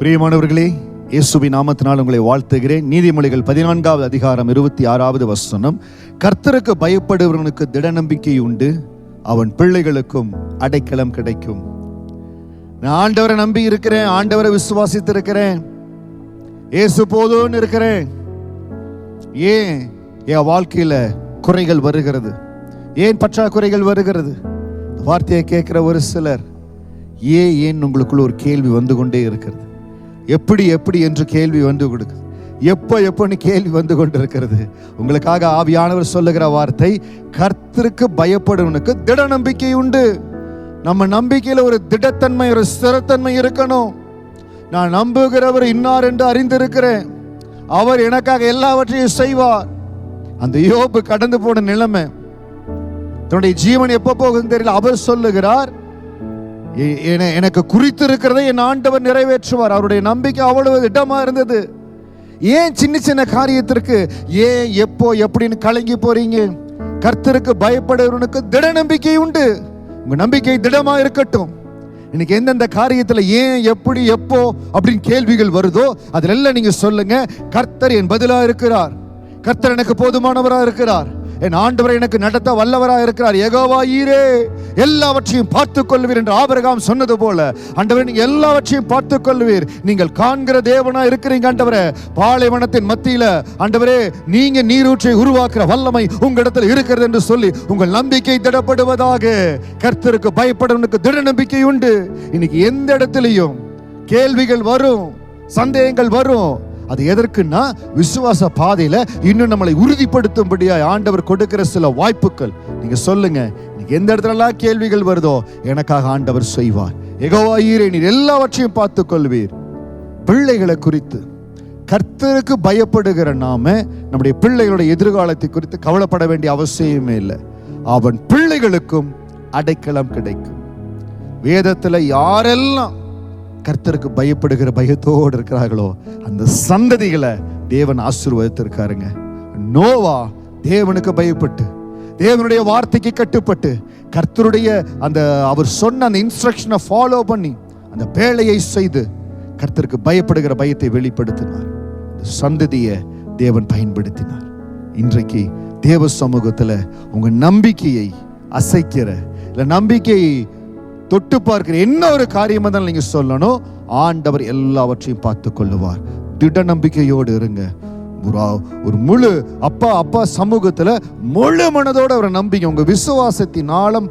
பிரியமானவர்களே, இயேசுவின் நாமத்தினால் உங்களை வாழ்த்துகிறேன். நீதிமொழிகள் 14வது அதிகாரம் 26வது வசனம், கர்த்தருக்கு பயப்படுபவனுக்கு திட நம்பிக்கை உண்டு, அவன் பிள்ளைகளுக்கும் அடைக்கலம் கிடைக்கும். நான் ஆண்டவரை நம்பி இருக்கிறேன், ஆண்டவரை விசுவாசித்து இருக்கிறேன், இயேசு போதும்னு இருக்கிறேன். ஏன் என் வாழ்க்கையில குறைகள் வருகிறது? ஏன் பற்றாக்குறைகள் வருகிறது? வார்த்தையை கேட்கிற ஒரு சிலர் ஏன் உங்களுக்குள்ள ஒரு கேள்வி வந்து கொண்டே இருக்கிறது. எப்படி என்று கேள்வி வந்து கொடுக்குது. எப்போன்னு கேள்வி வந்து கொண்டு இருக்கிறது. உங்களுக்காக ஆவியானவர் சொல்லுகிற வார்த்தை, கர்த்தருக்கு பயப்படுவனுக்கு திட நம்பிக்கை உண்டு. நம்ம நம்பிக்கையில ஒரு திடத்தன்மை, ஒரு ஸ்திரத்தன்மை இருக்கணும். நான் நம்புகிறவர் இன்னார் என்று அறிந்திருக்கிறேன், அவர் எனக்காக எல்லாவற்றையும் செய்வார். அந்த யோபு கடந்து போன நிலைமை, தன்னுடைய ஜீவன் எப்ப போகுதுன்னு தெரியல. அவர் சொல்லுகிறார், எனக்கு குறித்து இருக்கிறதை என் ஆண்டவர் நிறைவேற்றுவார். அவருடைய நம்பிக்கை அவ்வளவு இடமா இருந்தது. ஏன் சின்ன காரியத்திற்கு ஏன் எப்போ எப்படின்னு கலங்கி போறீங்க? கர்த்தருக்கு பயப்படுவனுக்கு திட நம்பிக்கை உண்டு. உங்க நம்பிக்கை திடமா இருக்கட்டும். இன்னைக்கு எந்தெந்த காரியத்துல ஏன் எப்படி எப்போ அப்படின்னு கேள்விகள் வருதோ அதுல எல்லாம் நீங்க சொல்லுங்க, கர்த்தர் என் பதிலா இருக்கிறார், கர்த்தர் எனக்கு போதுமானவரா இருக்கிறார், என் ஆண்டவர் எனக்கு நடத்த வல்லவராக இருக்கிறார், யெகோவா ஈரே எல்லாவற்றையும் பார்த்துக் கொள்வீர் என்று ஆபிரகாம் சொன்னது போல, ஆண்டவரே நீங்க எல்லாவற்றையும் பார்த்துக் கொள்வீர், நீங்கள் காண்கிற தேவனா இருக்கிறீங்க ஆண்டவரே. பாலைவனத்தின் மத்தியில ஆண்டவரே நீங்க நீரூற்றை உருவாக்குற வல்லமை உங்க இடத்துல இருக்கிறது என்று சொல்லி உங்கள் நம்பிக்கை திடப்படுவதாக. கர்த்தருக்கு பயப்படுவனுக்கு திட நம்பிக்கை உண்டு. இன்னைக்கு எந்த இடத்திலையும் கேள்விகள் வரும், சந்தேகங்கள் வரும். அது எதற்குன்னா விசுவாச பாதையில இன்னும் நம்மளை உறுதிப்படுத்தும்படியா ஆண்டவர் கொடுக்கிற சில வாய்ப்புகள். நீங்க சொல்லுங்க, நீங்க எந்த இடத்துல கேள்விகள் வருதோ எனக்காக ஆண்டவர் செய்வார். யெகோவா ஈரே நீர் எல்லாவற்றையும் பார்த்துக் கொள்வீர். பிள்ளைகளை குறித்து கர்த்தருக்கு பயப்படுகிற நாம நம்முடைய பிள்ளைகளுடைய எதிர்காலத்தை குறித்து கவலைப்பட வேண்டிய அவசியமே இல்லை. அவன் பிள்ளைகளுக்கும் அடைக்கலம் கிடைக்கும். வேதத்துல யாரெல்லாம் கர்த்தருக்கு பயப்படுகிற பயத்தோடு இருக்கிறார்களோ அந்த சந்ததிகளை தேவன் ஆசீர்வதித்திருக்காருங்க. நோவா தேவனுக்கு பயப்பட்டு, தேவனுடைய வார்த்தைக்கு கட்டுப்பட்டு, கர்த்தருடைய அந்த அவர் சொன்ன அந்த இன்ஸ்ட்ரக்ஷனை ஃபாலோ பண்ணி அந்த பேழையை செய்து கர்த்தருக்கு பயப்படுகிற பயத்தை வெளிப்படுத்தினார். அந்த சந்ததியை தேவன் பயன்படுத்தினார். இன்றைக்கு தேவ சமூகத்துல உங்க நம்பிக்கையை அசைக்கிற இல்ல நம்பிக்கையை தொட்டு பார்க்கிற என்ன ஒரு காரியமா தான் நீங்க சொல்லணும், ஆண்டவர் எல்லாவற்றையும் பார்த்து கொள்ளுவார். திட நம்பிக்கையோடு இருங்க. ஒரு முழு அப்பா சமூகத்துல முழு மனதோட அவரை நம்பிக்கை. உங்க விசுவாசத்தின் ஆழம்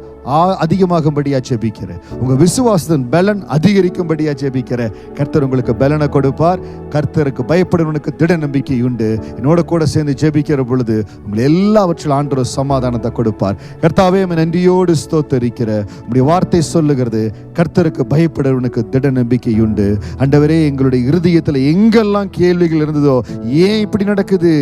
அதிகமாகும்படியா ஜெபிக்கிற, உங்க விசுவாசத்தின் பலன் அதிகரிக்கும்படியா ஜெபிக்கிற. கர்த்தர் உங்களுக்கு பலனை கொடுப்பார். கர்த்தருக்கு பயப்படுவனுக்கு திட நம்பிக்கை உண்டு. என்னோட கூட சேர்ந்து ஜெபிக்கிற பொழுது உங்களை எல்லாவற்றிலும் ஆண்டவர் சமாதானத்தை கொடுப்பார். கர்த்தாவே நன்றியோடு ஸ்தோத்தரிக்கிற. உங்களுடைய வார்த்தை சொல்லுகிறது, கர்த்தருக்கு பயப்படுவனுக்கு திட நம்பிக்கை உண்டு. ஆண்டவரே எங்களுடைய இருதயத்துல எங்கெல்லாம் கேள்விகள் இருந்ததோ, ஏன் இப்படி நடக்குது,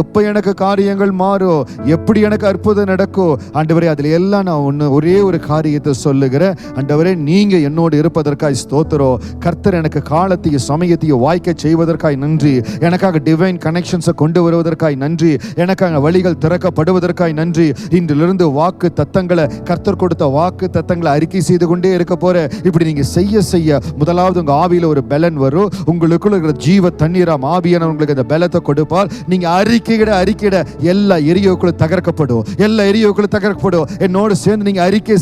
எப்ப எனக்கு காரியங்கள் மாறும், எப்படி எனக்கு அற்புதம் நடக்கும், ஆண்டவரே அதுல எல்லாம் நான் ஒரே ஒரு காரியத்தை சொல்லுகிற, ஆண்டவரே நீங்க என்னோடு இருப்பதற்காய் ஸ்தோத்திரம். கர்த்தர் எனக்கு காலத்தையும் சமயத்தையும் வாய்க்க செய்வதற்காய் நன்றி. எனக்காக டிவைன் கனெக்ஷன்ஸை கொண்டு வருவதற்காய் நன்றி. எனக்காக வழிகள் திறக்கப்படுவதற்காய் நன்றி. இன்றிலிருந்து வாக்கு தத்தங்களை, கர்த்தர் கொடுத்த வாக்கு தத்தங்களை அறிக்கை செய்து கொண்டே இருக்க போற. இப்படி நீங்க செய்ய முதலாவது உங்க ஆவியில ஒரு பலன் வரும். உங்களுக்குள்ள இருக்கிற ஜீவ தண்ணீராம் ஆவியான உங்களுக்கு அந்த பலத்தை கொடுப்பார். நீங்க அறிக்கையிட எல்லா எரியோக்களும் தகர்க்கப்படும், எல்லா எரியோக்களும் தகர்க்கப்படும். என்னோடு சேர்ந்து நீங்க அறிக்கை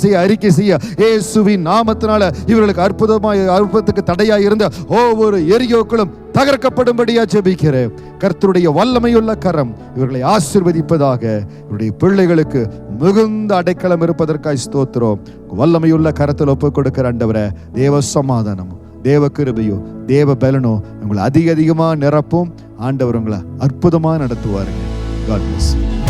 செய்ய இயேசுவின் நாமத்தினால இவர்களுக்கு அற்புதத்துக்கு தடையா இருந்த ஒவ்வொரு எரியோக்களும் தகர்க்கப்படும்படியா ஜெபிக்கிறேன். கர்த்தருடைய வல்லமையுள்ள கரம் இவர்களை ஆசீர்வதிப்பதாக. இவருடைய பிள்ளைகளுக்கு மிகுந்த அடைக்கலம் இருப்பதற்காக ஸ்தோத்திரம். வல்லமையுள்ள கரத்தில் ஒப்புக் கொடுக்கிற ஆண்டவரே, தேவ சமாதானமும் தேவ கிருபையோ தேவ பலனோ உங்களை அதிகமா நிரப்பும். ஆண்டவர் உங்களை அற்புதமா நடத்துவாருங்க. God bless you.